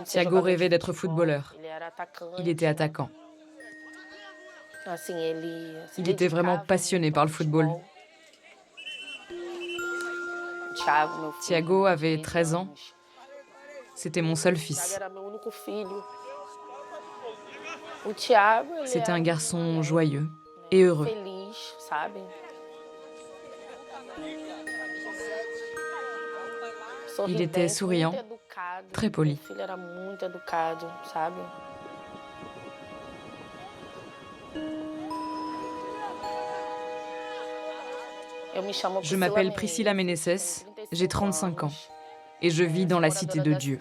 Thiago rêvait d'être footballeur. Il était attaquant. Il était vraiment passionné par le football. Thiago avait 13 ans. C'était mon seul fils. C'était un garçon joyeux et heureux. Il était souriant, très poli. Je m'appelle Priscila Meneses, j'ai 35 ans et je vis dans la cité de Dieu.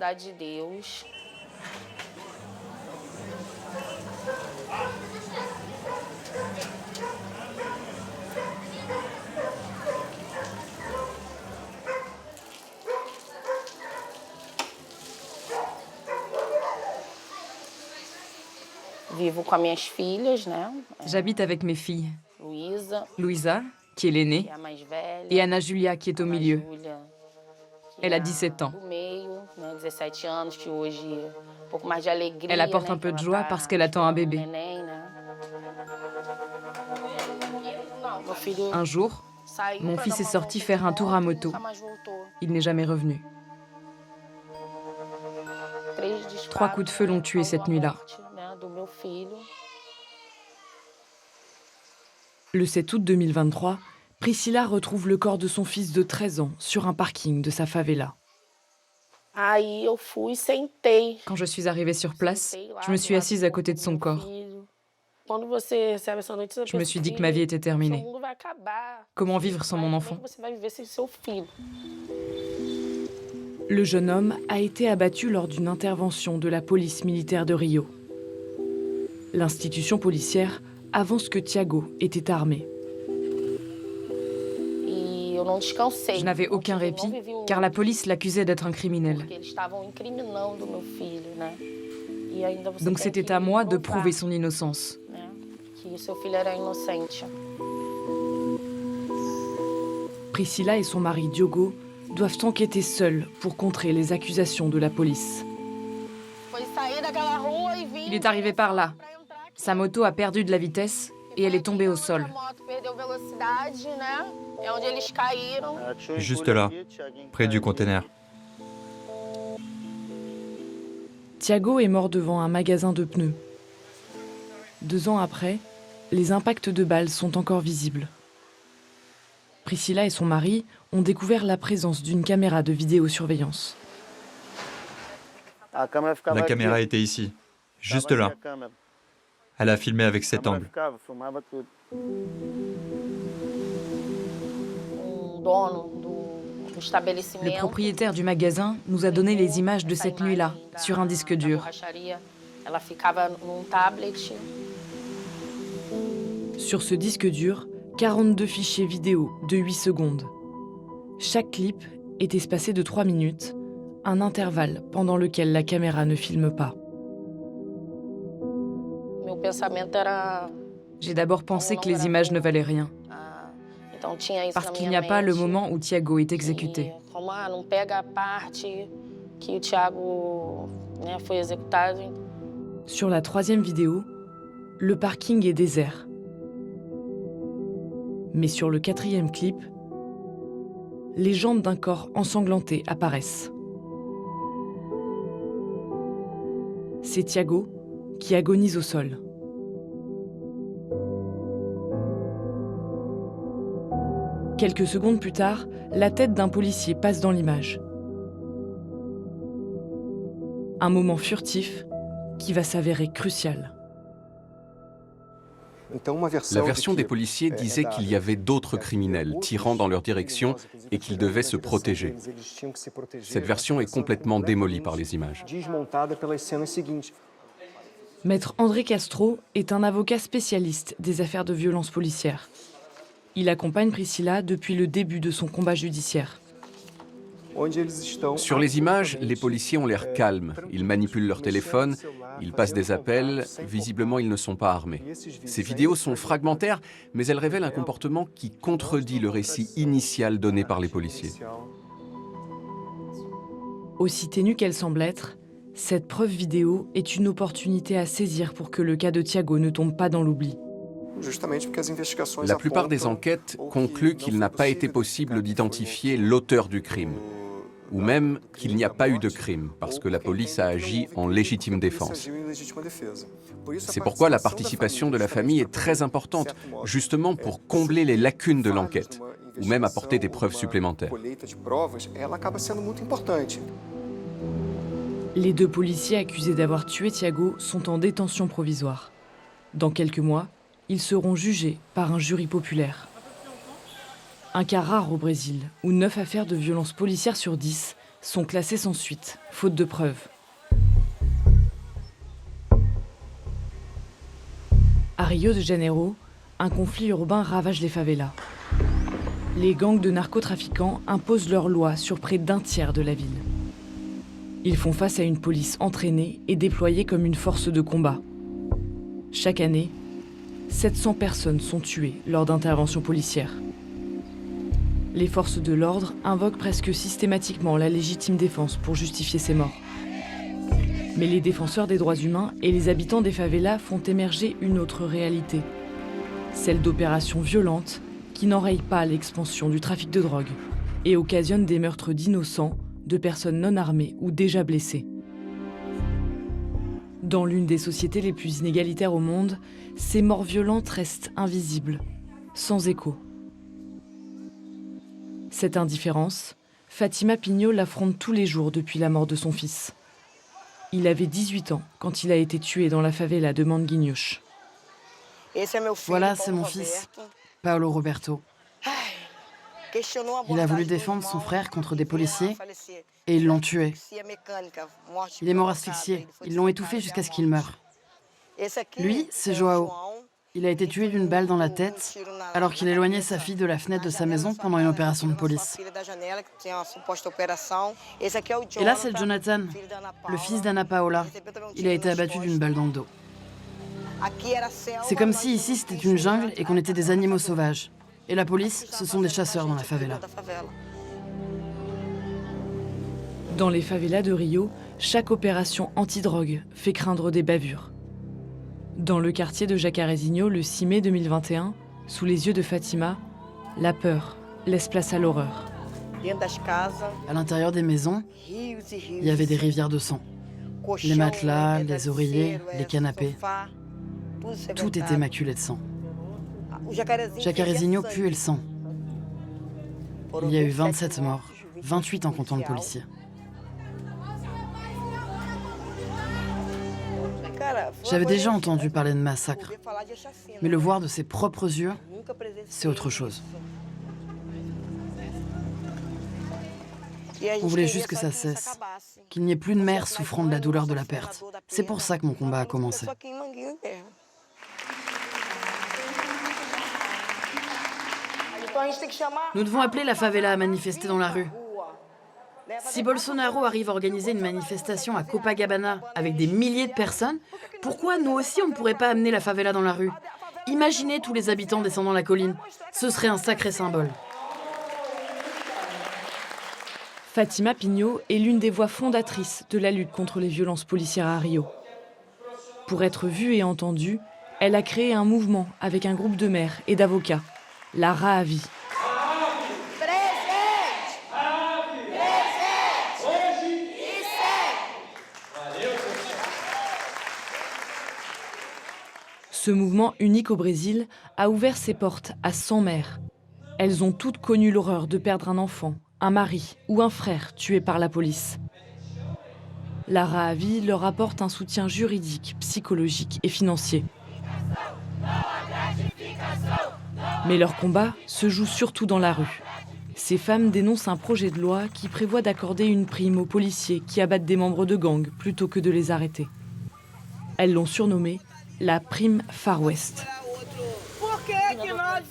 J'habite avec mes filles, Luisa, qui est l'aînée, et Ana Julia, qui est au milieu. Elle a 17 ans. Elle apporte un peu de joie parce qu'elle attend un bébé. Un jour, mon fils est sorti faire un tour à moto. Il n'est jamais revenu. 3 coups de feu l'ont tué cette nuit-là. Le 7 août 2023, Priscila retrouve le corps de son fils de 13 ans sur un parking de sa favela. Quand je suis arrivée sur place, je me suis assise à côté de son corps. Je me suis dit que ma vie était terminée. Comment vivre sans mon enfant? Le jeune homme a été abattu lors d'une intervention de la police militaire de Rio. L'institution policière avance que Thiago était armé. Je n'avais aucun répit, car la police l'accusait d'être un criminel. Donc c'était à moi de prouver son innocence. Priscila et son mari Diogo doivent enquêter seuls pour contrer les accusations de la police. Il est arrivé par là. Sa moto a perdu de la vitesse et elle est tombée au sol. Juste là, près du container. Thiago est mort devant un magasin de pneus. 2 ans après, les impacts de balles sont encore visibles. Priscila et son mari ont découvert la présence d'une caméra de vidéosurveillance. La caméra était ici, juste là. Elle a filmé avec cet angle. Le propriétaire du magasin nous a donné les images de cette nuit-là, sur un disque dur. Sur ce disque dur, 42 fichiers vidéo de 8 secondes. Chaque clip est espacé de 3 minutes, un intervalle pendant lequel la caméra ne filme pas. J'ai d'abord pensé que les images ne valaient rien, parce qu'il n'y a pas le moment où Thiago est exécuté. Sur la 3e vidéo, le parking est désert. Mais sur le 4e clip, les jambes d'un corps ensanglanté apparaissent. C'est Thiago qui agonise au sol. Quelques secondes plus tard, la tête d'un policier passe dans l'image. Un moment furtif qui va s'avérer crucial. La version des policiers disait qu'il y avait d'autres criminels tirant dans leur direction et qu'ils devaient se protéger. Cette version est complètement démolie par les images. Maître André Castro est un avocat spécialiste des affaires de violence policière. Il accompagne Priscila depuis le début de son combat judiciaire. Sur les images, les policiers ont l'air calmes. Ils manipulent leur téléphone, ils passent des appels. Visiblement, ils ne sont pas armés. Ces vidéos sont fragmentaires, mais elles révèlent un comportement qui contredit le récit initial donné par les policiers. Aussi ténue qu'elle semble être, cette preuve vidéo est une opportunité à saisir pour que le cas de Thiago ne tombe pas dans l'oubli. La plupart des enquêtes concluent qu'il n'a pas été possible d'identifier l'auteur du crime, ou même qu'il n'y a pas eu de crime, parce que la police a agi en légitime défense. C'est pourquoi la participation de la famille est très importante, justement pour combler les lacunes de l'enquête, ou même apporter des preuves supplémentaires. Les 2 policiers accusés d'avoir tué Thiago sont en détention provisoire. Dans quelques mois, ils seront jugés par un jury populaire. Un cas rare au Brésil, où 9 affaires de violence policière sur 10 sont classées sans suite, faute de preuves. À Rio de Janeiro, un conflit urbain ravage les favelas. Les gangs de narcotrafiquants imposent leurs lois sur près d'un tiers de la ville. Ils font face à une police entraînée et déployée comme une force de combat. Chaque année, 700 personnes sont tuées lors d'interventions policières. Les forces de l'ordre invoquent presque systématiquement la légitime défense pour justifier ces morts. Mais les défenseurs des droits humains et les habitants des favelas font émerger une autre réalité, celle d'opérations violentes qui n'enrayent pas l'expansion du trafic de drogue et occasionnent des meurtres d'innocents, de personnes non armées ou déjà blessées. Dans l'une des sociétés les plus inégalitaires au monde, ces morts violentes restent invisibles, sans écho. Cette indifférence, Fatima Pinho l'affronte tous les jours depuis la mort de son fils. Il avait 18 ans quand il a été tué dans la favela de Manguinhos. Voilà, c'est mon fils, Paulo Roberto. Il a voulu défendre son frère contre des policiers et ils l'ont tué. Il est mort asphyxié. Ils l'ont étouffé jusqu'à ce qu'il meure. Lui, c'est Joao. Il a été tué d'une balle dans la tête alors qu'il éloignait sa fille de la fenêtre de sa maison pendant une opération de police. Et là, c'est Jonathan, le fils d'Anna Paola. Il a été abattu d'une balle dans le dos. C'est comme si ici, c'était une jungle et qu'on était des animaux sauvages. Et la police, ce sont des chasseurs dans la favela. Dans les favelas de Rio, chaque opération anti-drogue fait craindre des bavures. Dans le quartier de Jacarezinho, le 6 mai 2021, sous les yeux de Fatima, la peur laisse place à l'horreur. À l'intérieur des maisons, il y avait des rivières de sang. Les matelas, les oreillers, les canapés, tout était maculé de sang. Jacarezinho puait le sang. Il y a eu 27 morts, 28 en comptant le policier. J'avais déjà entendu parler de massacre, mais le voir de ses propres yeux, c'est autre chose. On voulait juste que ça cesse, qu'il n'y ait plus de mère souffrant de la douleur de la perte. C'est pour ça que mon combat a commencé. Nous devons appeler la favela à manifester dans la rue. Si Bolsonaro arrive à organiser une manifestation à Copacabana avec des milliers de personnes, pourquoi nous aussi on ne pourrait pas amener la favela dans la rue? Imaginez tous les habitants descendant la colline. Ce serait un sacré symbole. Fatima Pinho est l'une des voix fondatrices de la lutte contre les violences policières à Rio. Pour être vue et entendue, elle a créé un mouvement avec un groupe de maires et d'avocats, la Raavi. Ce mouvement unique au Brésil a ouvert ses portes à 100 mères. Elles ont toutes connu l'horreur de perdre un enfant, un mari ou un frère tué par la police. La Raavi leur apporte un soutien juridique, psychologique et financier. Mais leur combat se joue surtout dans la rue. Ces femmes dénoncent un projet de loi qui prévoit d'accorder une prime aux policiers qui abattent des membres de gangs plutôt que de les arrêter. Elles l'ont surnommée la prime Far West.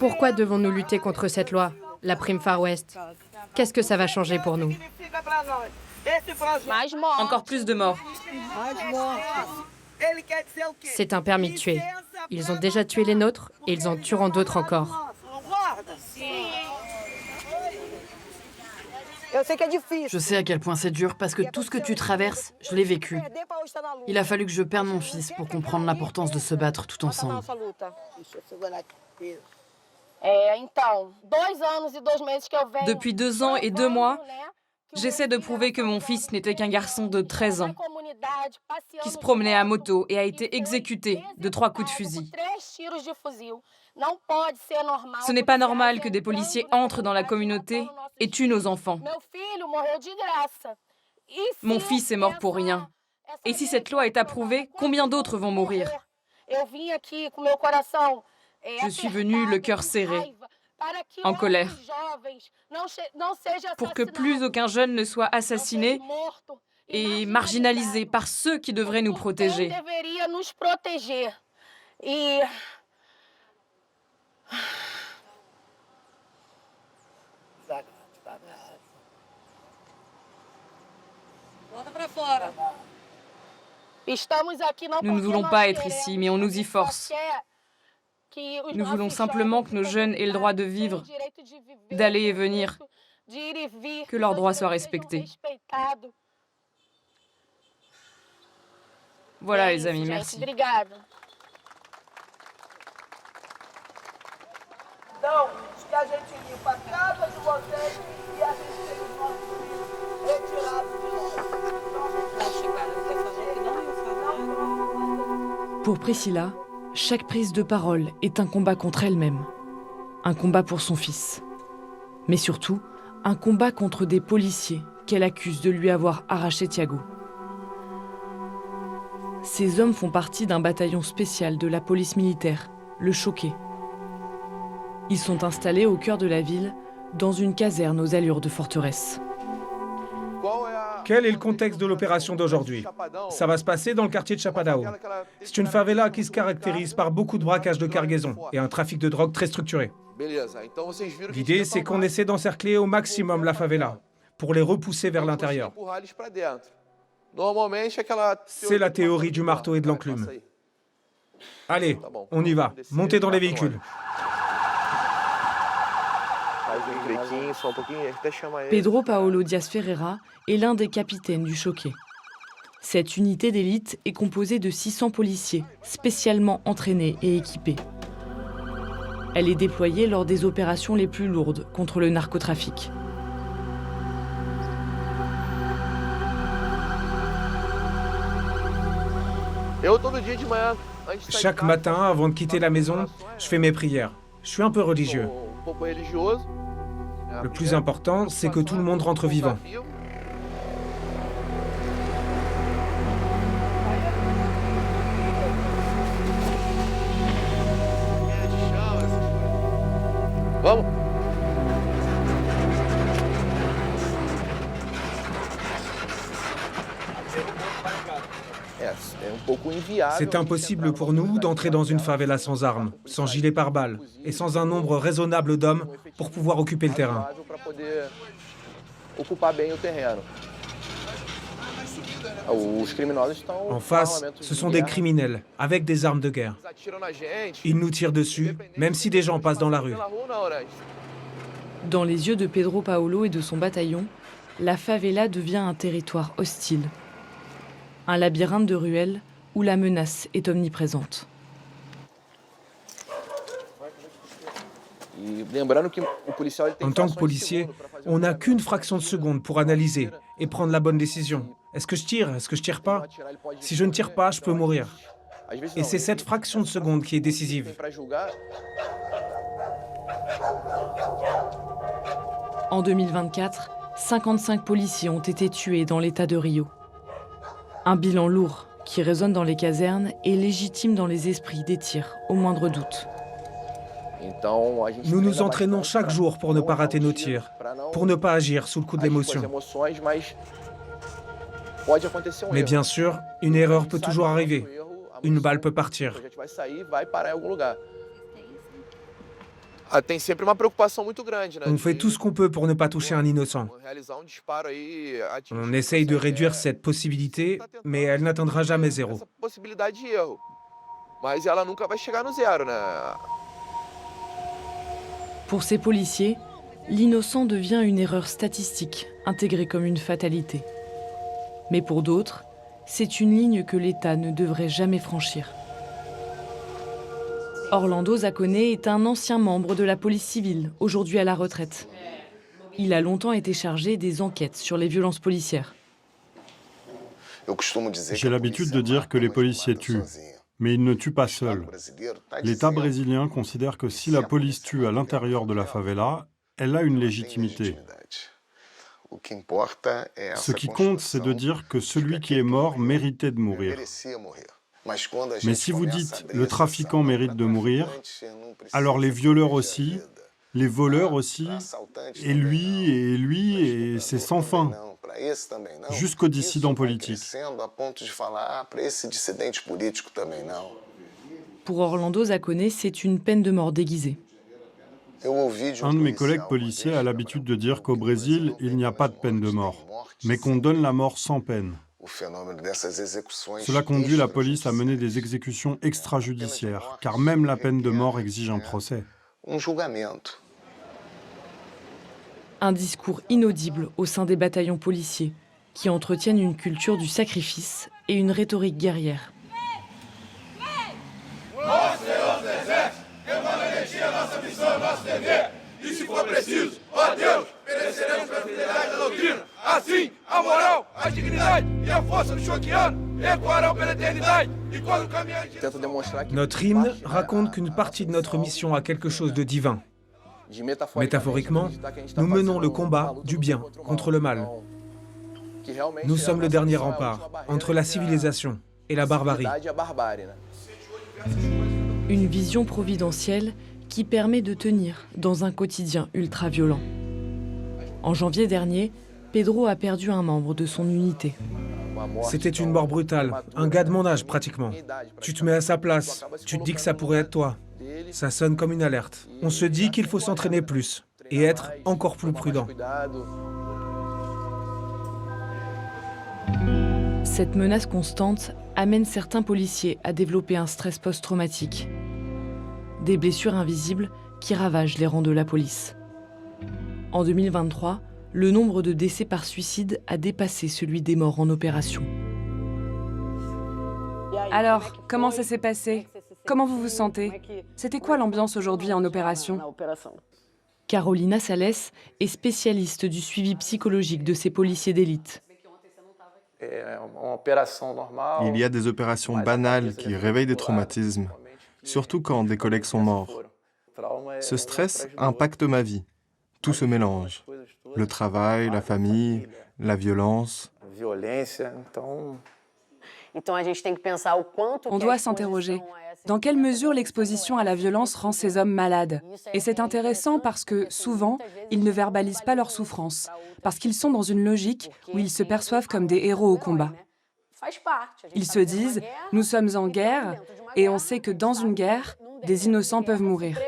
Pourquoi devons-nous lutter contre cette loi, la prime Far West? Qu'est-ce que ça va changer pour nous? Encore plus de morts. C'est un permis de tuer. Ils ont déjà tué les nôtres et ils en tueront d'autres encore. Je sais à quel point c'est dur parce que tout ce que tu traverses, je l'ai vécu. Il a fallu que je perde mon fils pour comprendre l'importance de se battre tout ensemble. Depuis 2 ans et 2 mois, j'essaie de prouver que mon fils n'était qu'un garçon de 13 ans, qui se promenait à moto et a été exécuté de 3 coups de fusil. Ce n'est pas normal que des policiers entrent dans la communauté et tuent nos enfants. Mon fils est mort pour rien. Et si cette loi est approuvée, combien d'autres vont mourir? Je suis venue le cœur serré, en colère, pour que plus aucun jeune ne soit assassiné et marginalisé par ceux qui devraient nous protéger. Nous ne voulons pas être ici, mais on nous y force. Nous voulons simplement que nos jeunes aient le droit de vivre, d'aller et venir, que leurs droits soient respectés. Voilà les amis, merci. Pour Priscilla, chaque prise de parole est un combat contre elle-même, un combat pour son fils, mais surtout un combat contre des policiers qu'elle accuse de lui avoir arraché Thiago. Ces hommes font partie d'un bataillon spécial de la police militaire, le Choqué. Ils sont installés au cœur de la ville, dans une caserne aux allures de forteresse. Quel est le contexte de l'opération d'aujourd'hui? Ça va se passer dans le quartier de Chapadão. C'est une favela qui se caractérise par beaucoup de braquages de cargaison et un trafic de drogue très structuré. L'idée, c'est qu'on essaie d'encercler au maximum la favela pour les repousser vers l'intérieur. C'est la théorie du marteau et de l'enclume. Allez, on y va. Montez dans les véhicules. Pedro Paulo Dias Ferreira est l'un des capitaines du Choqué. Cette unité d'élite est composée de 600 policiers, spécialement entraînés et équipés. Elle est déployée lors des opérations les plus lourdes contre le narcotrafic. Chaque matin, avant de quitter la maison, je fais mes prières. Je suis un peu religieux. Le plus important, c'est que tout le monde rentre vivant. C'est impossible pour nous d'entrer dans une favela sans armes, sans gilet pare-balles et sans un nombre raisonnable d'hommes pour pouvoir occuper le terrain. En face, ce sont des criminels avec des armes de guerre. Ils nous tirent dessus, même si des gens passent dans la rue. Dans les yeux de Pedro Paulo et de son bataillon, la favela devient un territoire hostile. Un labyrinthe de ruelles où la menace est omniprésente. En tant que policier, on n'a qu'une fraction de seconde pour analyser et prendre la bonne décision. Est-ce que je tire? Est-ce que je tire pas? Si je ne tire pas, je peux mourir. Et c'est cette fraction de seconde qui est décisive. En 2024, 55 policiers ont été tués dans l'état de Rio. Un bilan lourd qui résonne dans les casernes et légitime dans les esprits des tirs au moindre doute. Nous nous entraînons chaque jour pour ne pas rater nos tirs, pour ne pas agir sous le coup de l'émotion. Mais bien sûr, une erreur peut toujours arriver. Une balle peut partir. On fait tout ce qu'on peut pour ne pas toucher un innocent. On essaye de réduire cette possibilité, mais elle n'atteindra jamais zéro. Pour ces policiers, l'innocent devient une erreur statistique, intégrée comme une fatalité. Mais pour d'autres, c'est une ligne que l'État ne devrait jamais franchir. Orlando Zaccone est un ancien membre de la police civile, aujourd'hui à la retraite. Il a longtemps été chargé des enquêtes sur les violences policières. J'ai l'habitude de dire que les policiers tuent, mais ils ne tuent pas seuls. L'État brésilien considère que si la police tue à l'intérieur de la favela, elle a une légitimité. Ce qui compte, c'est de dire que celui qui est mort méritait de mourir. Mais si vous dites « le trafiquant mérite de mourir », alors les violeurs aussi, les voleurs aussi, et lui, et c'est sans fin, jusqu'aux dissidents politiques. Pour Orlando Zaccone, c'est une peine de mort déguisée. Un de mes collègues policiers a l'habitude de dire qu'au Brésil, il n'y a pas de peine de mort, mais qu'on donne la mort sans peine. Cela conduit la police à mener des exécutions extrajudiciaires, car même la peine de mort exige un procès. Un discours inaudible au sein des bataillons policiers, qui entretiennent une culture du sacrifice et une rhétorique guerrière. Notre hymne raconte qu'une partie de notre mission a quelque chose de divin. Métaphoriquement, nous menons le combat du bien contre le mal. Nous sommes le dernier rempart entre la civilisation et la barbarie. Une vision providentielle qui permet de tenir dans un quotidien ultra-violent. En janvier dernier, Pedro a perdu un membre de son unité. C'était une mort brutale, un gars de mon âge pratiquement. Tu te mets à sa place, tu te dis que ça pourrait être toi. Ça sonne comme une alerte. On se dit qu'il faut s'entraîner plus et être encore plus prudent. Cette menace constante amène certains policiers à développer un stress post-traumatique. Des blessures invisibles qui ravagent les rangs de la police. En 2023, le nombre de décès par suicide a dépassé celui des morts en opération. Alors, comment ça s'est passé? Comment vous vous sentez? C'était quoi l'ambiance aujourd'hui en opération? Carolina Sales est spécialiste du suivi psychologique de ces policiers d'élite. Il y a des opérations banales qui réveillent des traumatismes, surtout quand des collègues sont morts. Ce stress impacte ma vie. Tout se mélange. Le travail, la famille, la violence. On doit s'interroger. Dans quelle mesure l'exposition à la violence rend ces hommes malades? Et c'est intéressant parce que, souvent, ils ne verbalisent pas leur souffrance, parce qu'ils sont dans une logique où ils se perçoivent comme des héros au combat. Ils se disent « nous sommes en guerre » et on sait que dans une guerre, des innocents peuvent mourir.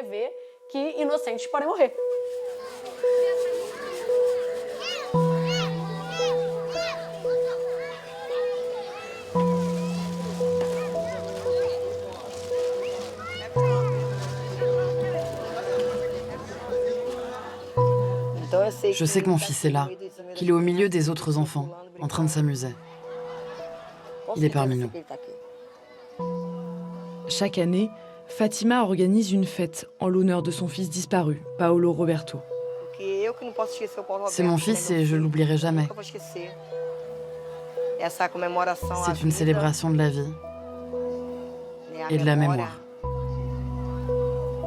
Je sais que mon fils est là, qu'il est au milieu des autres enfants, en train de s'amuser. Il est parmi nous. Chaque année, Fatima organise une fête en l'honneur de son fils disparu, Paolo Roberto. C'est mon fils et je l'oublierai jamais. C'est une célébration de la vie et de la mémoire.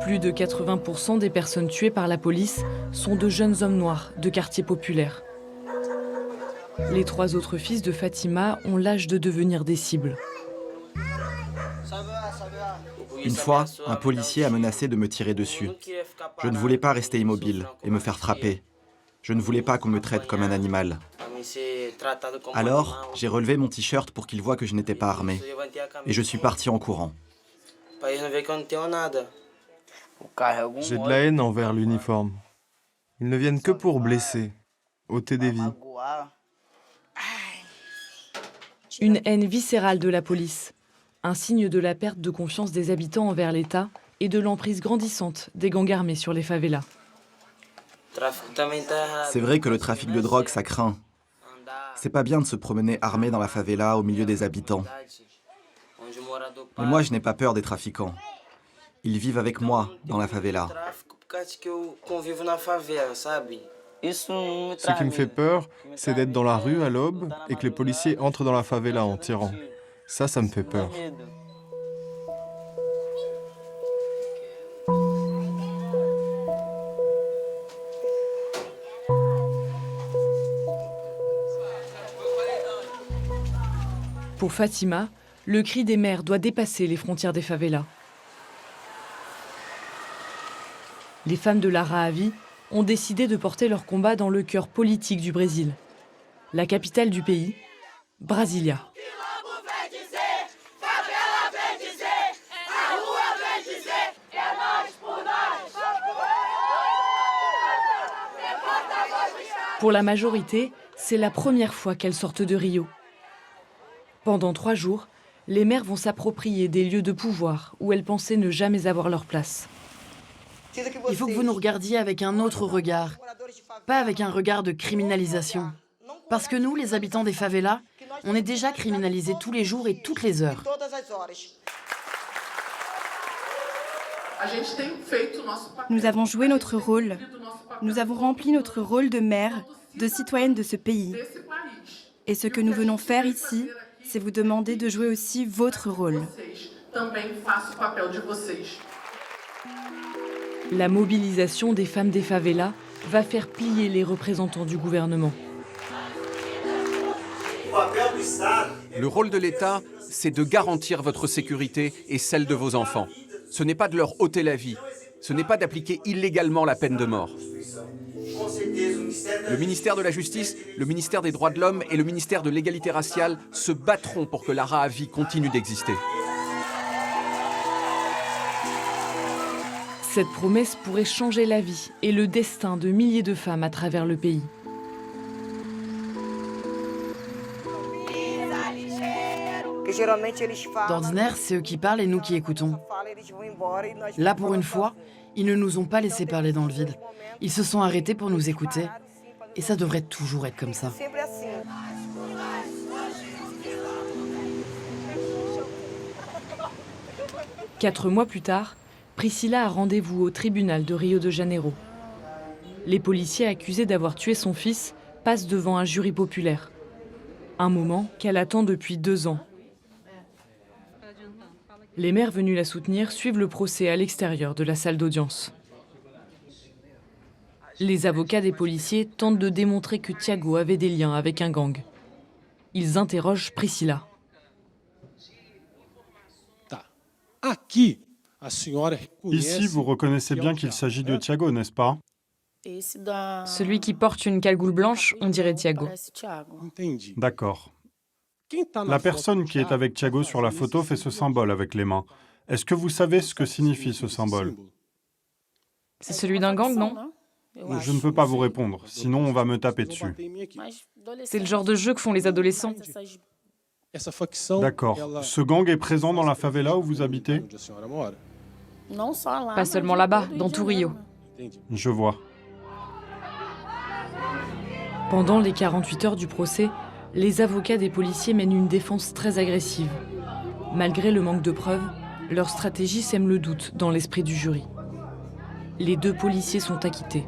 Plus de 80% des personnes tuées par la police sont de jeunes hommes noirs de quartiers populaires. Les 3 autres fils de Fatima ont l'âge de devenir des cibles. Une fois, un policier a menacé de me tirer dessus. Je ne voulais pas rester immobile et me faire frapper. Je ne voulais pas qu'on me traite comme un animal. Alors, j'ai relevé mon t-shirt pour qu'il voie que je n'étais pas armé. Et je suis parti en courant. J'ai de la haine envers l'uniforme. Ils ne viennent que pour blesser, ôter des vies. Une haine viscérale de la police, un signe de la perte de confiance des habitants envers l'État et de l'emprise grandissante des gangs armés sur les favelas. C'est vrai que le trafic de drogue, ça craint. C'est pas bien de se promener armé dans la favela au milieu des habitants. Mais moi, je n'ai pas peur des trafiquants. Ils vivent avec moi dans la favela. Ce qui me fait peur, c'est d'être dans la rue à l'aube et que les policiers entrent dans la favela en tirant. Ça me fait peur. Pour Fatima, le cri des mères doit dépasser les frontières des favelas. Les femmes de la Rahavi ont décidé de porter leur combat dans le cœur politique du Brésil, la capitale du pays, Brasilia. Pour la majorité, c'est la première fois qu'elles sortent de Rio. Pendant 3 jours, les mères vont s'approprier des lieux de pouvoir où elles pensaient ne jamais avoir leur place. Il faut que vous nous regardiez avec un autre regard, pas avec un regard de criminalisation. Parce que nous, les habitants des favelas, on est déjà criminalisés tous les jours et toutes les heures. Nous avons joué notre rôle. Nous avons rempli notre rôle de mère, de citoyenne de ce pays. Et ce que nous venons faire ici, c'est vous demander de jouer aussi votre rôle. La mobilisation des femmes des favelas va faire plier les représentants du gouvernement. Le rôle de l'État, c'est de garantir votre sécurité et celle de vos enfants. Ce n'est pas de leur ôter la vie. Ce n'est pas d'appliquer illégalement la peine de mort. Le ministère de la Justice, le ministère des Droits de l'Homme et le ministère de l'Égalité raciale se battront pour que la Rahavi continue d'exister. Cette promesse pourrait changer la vie et le destin de milliers de femmes à travers le pays. D'ordinaire, c'est eux qui parlent et nous qui écoutons. Là, pour une fois, ils ne nous ont pas laissé parler dans le vide. Ils se sont arrêtés pour nous écouter. Et ça devrait toujours être comme ça. Quatre mois plus tard, Priscilla a rendez-vous au tribunal de Rio de Janeiro. Les policiers accusés d'avoir tué son fils passent devant un jury populaire. Un moment qu'elle attend depuis 2 ans. Les mères venues la soutenir suivent le procès à l'extérieur de la salle d'audience. Les avocats des policiers tentent de démontrer que Thiago avait des liens avec un gang. Ils interrogent Priscilla. Ici, vous reconnaissez bien qu'il s'agit de Thiago, n'est-ce pas? Celui qui porte une cagoule blanche, on dirait Thiago. D'accord. La personne qui est avec Thiago sur la photo fait ce symbole avec les mains. Est-ce que vous savez ce que signifie ce symbole? C'est celui d'un gang, non? Je ne peux pas vous répondre, sinon on va me taper dessus. C'est le genre de jeu que font les adolescents. D'accord. Ce gang est présent dans la favela où vous habitez? Pas seulement là-bas, dans tout Rio. Je vois. Pendant les 48 heures du procès, les avocats des policiers mènent une défense très agressive. Malgré le manque de preuves, leur stratégie sème le doute dans l'esprit du jury. Les 2 policiers sont acquittés.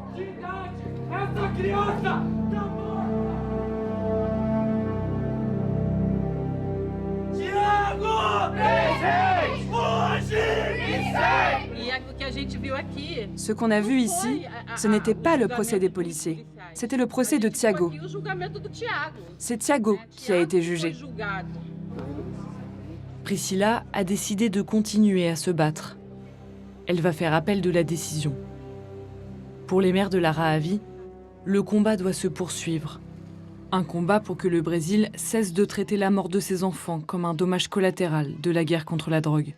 Ce qu'on a vu ici, ce n'était pas le procès des policiers. C'était le procès de Thiago. C'est Thiago qui a été jugé. Priscilla a décidé de continuer à se battre. Elle va faire appel de la décision. Pour les mères de la Rahavi, le combat doit se poursuivre. Un combat pour que le Brésil cesse de traiter la mort de ses enfants comme un dommage collatéral de la guerre contre la drogue.